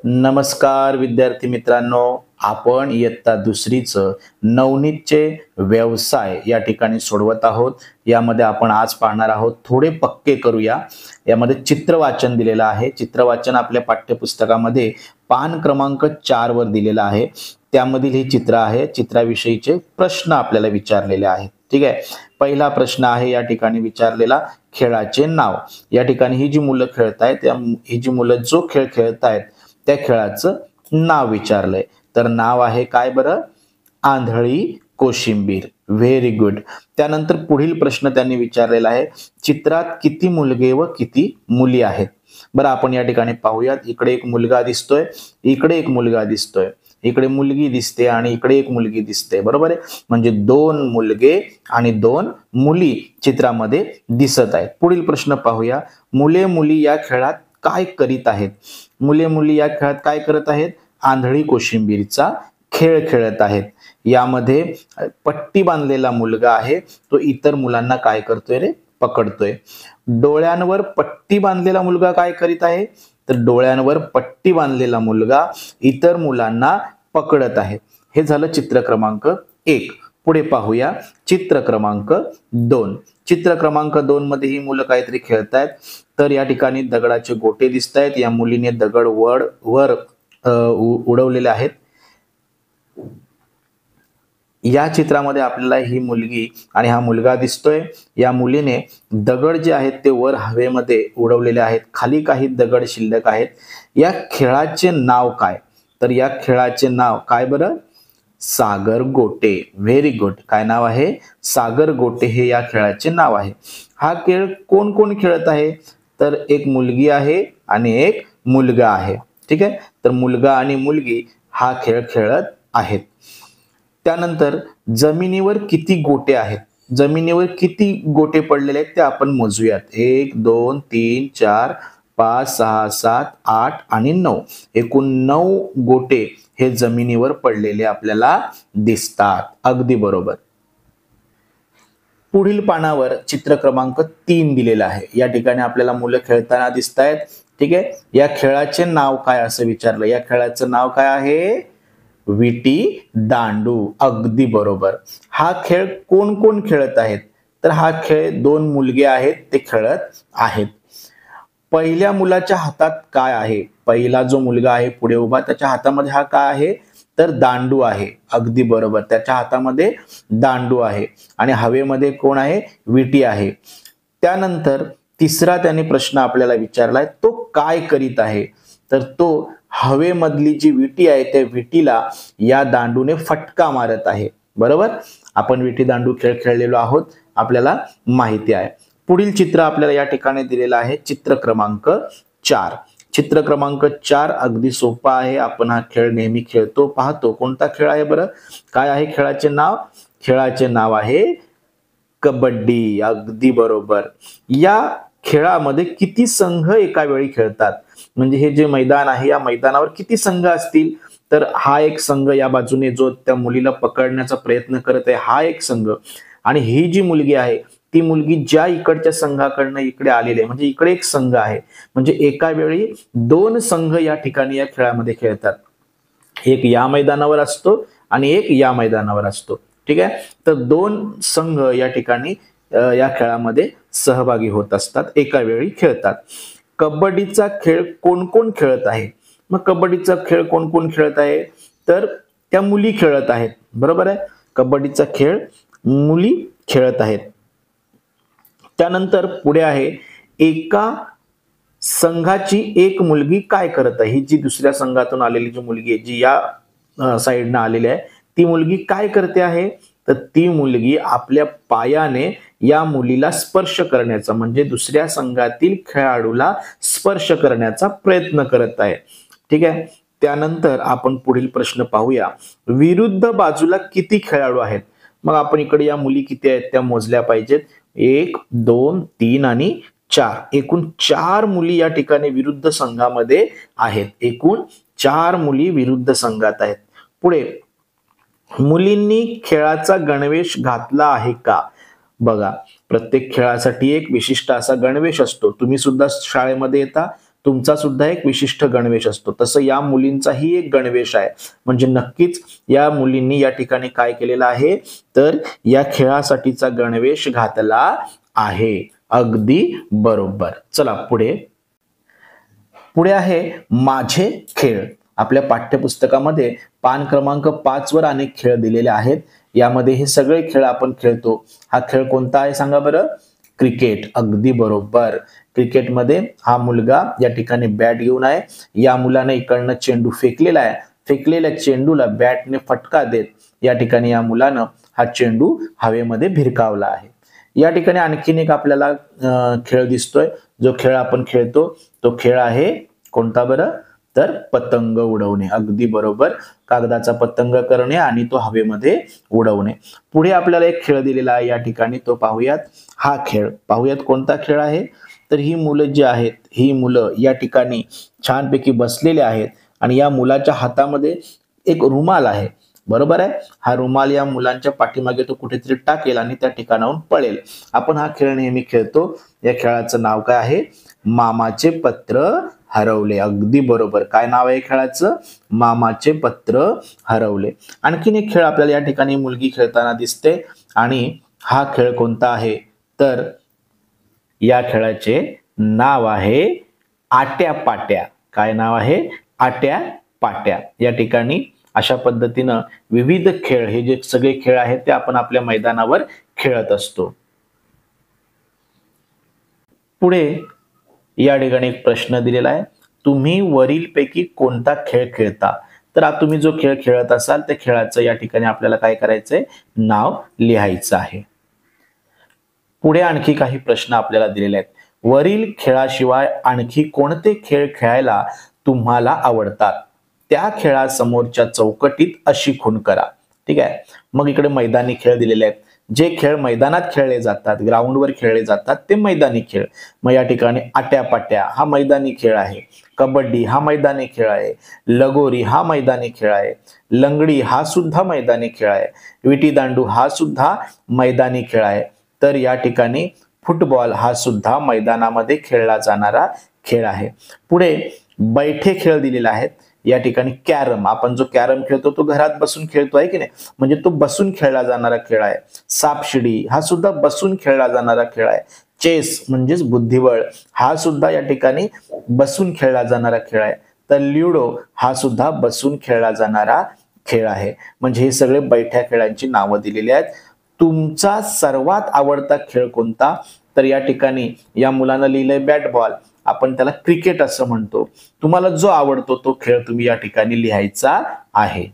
नमस्कार विद्यार्थी मित्रांनो, आपण इयत्ता दुसरीचं नवनीतचे व्यवसाय या ठिकाणी सोडवत आहोत. यामध्ये आपण आज पाहणार आहोत थोडे पक्के करूया. यामध्ये चित्रवाचन दिलेलं आहे. चित्रवाचन आपल्या पाठ्यपुस्तकामध्ये पान क्रमांक 4 वर दिलेलं आहे. त्यामधील हे चित्र आहे. चित्राविषयीचे प्रश्न आपल्याला विचारलेले आहेत. ठीक आहे. पहिला प्रश्न आहे या ठिकाणी विचारलेला, खेळाचे नाव. या ठिकाणी ही जी मुलं खेळतायत, ही जी मुलं जो खेळ खेळतायत त्या खेळाचं नाव विचारलंय. तर नाव आहे काय बरं? आंधळी कोशिंबीर. Very good. त्यानंतर पुढील प्रश्न त्यांनी विचारलेला आहे, चित्रात किती मुलगे व किती मुली आहेत? बरं, आपण या ठिकाणी पाहूयात. इकडे एक मुलगा दिसतोय, इकडे एक मुलगा दिसतोय, इकडे मुलगी दिसते आणि इकडे एक मुलगी दिसते. बरोबर आहे. म्हणजे 2 मुलगे आणि 2 मुली चित्रामध्ये दिसत आहेत. पुढील प्रश्न पाहूया, मुले मुली या खेळात काय करीत आहेत? मुले मुली या खेळात काय करत आहेत? आंधळी कोशिंबीरचा खेळ खेळत आहेत. यामध्ये पट्टी बांधलेला मुलगा आहे, तो इतर मुलांना काय करतोय रे? पकडतोय. डोळ्यांवर पट्टी बांधलेला मुलगा काय करीत आहे? तर डोळ्यांवर पट्टी बांधलेला मुलगा इतर मुलांना पकडत आहे. हे झालं चित्र क्रमांक 1. पुढे पाहूया चित्र क्रमांक 2. चित्र क्रमांक 2 मध्ये ही मुलं काहीतरी खेळतायत. तर या ठिकाणी दगडाचे गोटे दिसत आहेत. या मुलीने दगड वर उडवलेले आहेत. या चित्रामध्ये आपल्याला ही मुलगी आणि हा मुलगा दिसतोय. या मुलीने दगड जे आहेत ते वर हवेमध्ये उडवलेले आहेत. खाली काही दगड शिल्लक आहेत. या खेळाचे नाव काय? तर या खेळाचे नाव काय बरं? सागर गोटे. Very good. काय नाव आहे? सागर गोटे हे या खेळाचे नाव आहे. हा खेळ कोण कोण खेळत आहे? तर एक मुलगी आहे आणि एक मुलगा आहे. ठीक आहे. तर मुलगा आणि मुलगी हा खेळ खेळत आहेत. त्यानंतर जमिनीवर किती गोटे आहेत? जमिनीवर किती गोटे पडलेले आहेत ते आपण मोजूयात. 1 2 3 4 5 6 7 8 आणि 9. एकूण 9 गोटे हे जमिनीवर पडलेले आपल्याला दिसतात. अगदी बरोबर. पुढील पानावर चित्र क्रमांक 3 दिलेला आहे. या ठिकाणी आपल्याला मुलं खेळताना दिसत आहेत. ठीक आहे. या खेळाचे नाव काय असं विचारलं. या खेळाचं नाव काय आहे? विटी दांडू. अगदी बरोबर. हा खेळ कोण कोण खेळत आहेत? तर हा खेळ 2 मुलगे आहेत ते खेळत आहेत. पहिल्या मुलाच्या हातात काय आहे? पहिला जो मुलगा आहे पुढे उभा, त्याच्या हातामध्ये हा काय आहे? तर दांडू आहे. अगदी बरोबर. त्याच्या हातामध्ये दांडू आहे आणि हवेमध्ये कोण आहे? विटी आहे. त्यानंतर तिसरा त्याने प्रश्न आपल्याला विचारलाय, तो काय करीत आहे? तर तो हवेमधली जी विटी आहे त्या विटीला या दांडूने फटका मारत आहे. बरोबर. आपण विटी दांडू खेळ खेळलेलो आहोत, आपल्याला माहिती आहे. पुढील चित्र आपल्याला या ठिकाणी दिलेलं आहे. चित्र क्रमांक 4. चित्र क्रमांक 4 अगदी सोपा आहे. आपण हा खेळ नेहमी खेळतो, पाहतो. कोणता खेळ आहे बरं? काय आहे खेळाचे नाव? खेळाचे नाव आहे कबड्डी. अगदी बरोबर. या खेळामध्ये किती संघ एका वेळी खेळतात? म्हणजे हे जे मैदान आहे या मैदानावर किती संघ असतील? तर हा एक संघ या बाजूने जो त्या मुलीला पकडण्याचा प्रयत्न करत आहे हा एक संघ, आणि ही जी मुलगी आहे ती मुलगी ज्या इकडच्या संघाकडनं इकडे आलेली आहे, म्हणजे इकडे एक संघ आहे. म्हणजे एका वेळी 2 संघ या ठिकाणी या खेळामध्ये खेळतात. एक या मैदानावर असतो आणि एक या मैदानावर असतो. ठीक आहे. तर 2 संघ या ठिकाणी या खेळामध्ये सहभागी होत असतात, एका वेळी खेळतात. कबड्डीचा खेळ कोण कोण खेळत आहे? मग कबड्डीचा खेळ कोण कोण खेळत आहे? तर त्या मुली खेळत आहेत. बरोबर आहे. कबड्डीचा खेळ मुली खेळत आहेत. त्यानंतर पुढे आहे, एका संघाची एक मुलगी काय करत आहे? ही जी दुसऱ्या संघातून आलेली जी मुलगी आहे, जी या साईडनं आलेली आहे, ती मुलगी काय करते आहे? तर ती मुलगी आपल्या पायाने या मुलीला स्पर्श करण्याचा, म्हणजे दुसऱ्या संघातील खेळाडूला स्पर्श करण्याचा प्रयत्न करत आहे. ठीक आहे. त्यानंतर आपण पुढील प्रश्न पाहूया, विरुद्ध बाजूला किती खेळाडू आहेत? मग आपण इकडे या मुली किती आहेत त्या मोजल्या पाहिजेत. 1 2 3 आणि 4. एकूण 4 मुली या ठिकाणी विरुद्ध संघामध्ये आहेत. एकूण 4 मुली विरुद्ध संघात आहेत. पुढे, मुलींनी खेळाचा गणवेश घातला आहे का? बघा, प्रत्येक खेळासाठी एक विशिष्ट असा गणवेश असतो. तुम्ही सुद्धा शाळेमध्ये येता तुमचा सुद्धा एक विशिष्ट गणवेश असतो, तसं या मुलींचाही एक गणवेश आहे. म्हणजे नक्कीच या मुलींनी या ठिकाणी काय केलेलं आहे, तर या खेळासाठीचा गणवेश घातला आहे. अगदी बरोबर. चला पुढे पुढे आहे माझे खेळ. आपल्या पाठ्यपुस्तकामध्ये पान क्रमांक 5 वर अनेक खेळ दिलेले आहेत. यामध्ये हे सगळे खेळ आपण खेळतो. हा खेळ कोणता आहे सांगा बरं? क्रिकेट. अगदी बरोबर. क्रिकेटमध्ये हा मुलगा या ठिकाणी बॅट घेऊन आहे. या मुलाने इकडनं चेंडू फेकलेला आहे. फेकलेल्या चेंडूला बॅटने फटका देत या ठिकाणी या मुलानं हा चेंडू हवेमध्ये भिरकावला आहे. या ठिकाणी आणखीन एक आपल्याला खेळ दिसतोय. जो खेळ आपण खेळतो तो खेळ आहे कोणता बरं? तर पतंग उडवणे. अगदी बरोबर. कागदाचा पतंग करणे आणि तो हवेमध्ये उडवणे. पुढे आपल्याला एक खेळ दिलेला आहे या ठिकाणी, तो पाहूयात. हा खेळ पाहूयात कोणता खेळ आहे. तर ही मुलं जी आहेत, ही मुलं या ठिकाणी छानपैकी बसलेले आहेत आणि या मुलाच्या हातामध्ये एक रुमाल आहे. बरोबर आहे. हा रुमाल या मुलांच्या पाठीमागे तो कुठेतरी टाकेल आणि त्या ठिकाणाहून पळेल. आपण हा खेळ नेहमी खेळतो. या खेळाचं नाव काय आहे? मामाचे पत्र हरवले. अगदी बरोबर. काय नाव आहे खेळाचं? मामाचे पत्र हरवले. आणखीन एक खेळ आपल्याला या ठिकाणी मुलगी खेळताना दिसते आणि हा खेळ कोणता आहे? तर या खेळाचे नाव आहे आट्यापाट्या. काय नाव आहे? आट्यापाट्या. या ठिकाणी अशा पद्धतीनं विविध खेळ, हे जे सगळे खेळ आहेत ते आपण आपल्या मैदानावर खेळत असतो. पुढे या ठिकाणी एक प्रश्न दिलेला आहे. तुम्ही वरीलपैकी कोणता खेळ खेळता? तर तुम्ही जो खेळ खेळत असाल त्या खेळाचं या ठिकाणी आपल्याला काय करायचंय? नाव लिहायचं आहे. पुढे आणखी काही प्रश्न आपल्याला दिलेले आहेत. वरील खेळाशिवाय आणखी कोणते खेळ खेळायला तुम्हाला आवडतात? त्या खेळासमोरच्या चौकटीत अशी खूण करा. ठीक आहे. मग इकडे मैदानी खेळ दिलेले आहेत. जे खेळ मैदानात खेळले जातात, ग्राउंडवर खेळले जातात ते मैदानी खेळ. मग या ठिकाणी आट्यापाट्या हा मैदानी खेळ आहे. कबड्डी हा मैदानी खेळ आहे. लगोरी हा मैदानी खेळ आहे. लंगडी हा सुद्धा मैदानी खेळ आहे. विटीदांडू हा सुद्धा मैदानी खेळ आहे. तर या ठिकाणी फुटबॉल हा सुद्धा मैदानामध्ये खेळला जाणारा खेळ आहे. पुढे बैठे खेळ दिलेले आहेत. या ठिकाणी कॅरम, आपण जो कॅरम खेळतो तो घरात बसून खेळतो आहे की नाही, म्हणजे तो बसून खेळला जाणारा खेळ आहे. सापशिडी हा सुद्धा बसून खेळला जाणारा खेळ आहे. चेस म्हणजेच बुद्धिबळ हा सुद्धा या ठिकाणी बसून खेळला जाणारा खेळ आहे. तर ल्युडो हा सुद्धा बसून खेळला जाणारा खेळ आहे. म्हणजे हे सगळे बैठ्या खेळांची नावं दिलेली आहेत. तुमचा सर्वात आवडता खेळ कोणता? तर या ठिकाणी या मुलानं लिहिलंय बॅट बॉल. आपण त्याला क्रिकेट असं म्हणतो. तुम्हाला जो आवडतो तो खेळ तुम्ही या ठिकाणी लिहायचा आहे.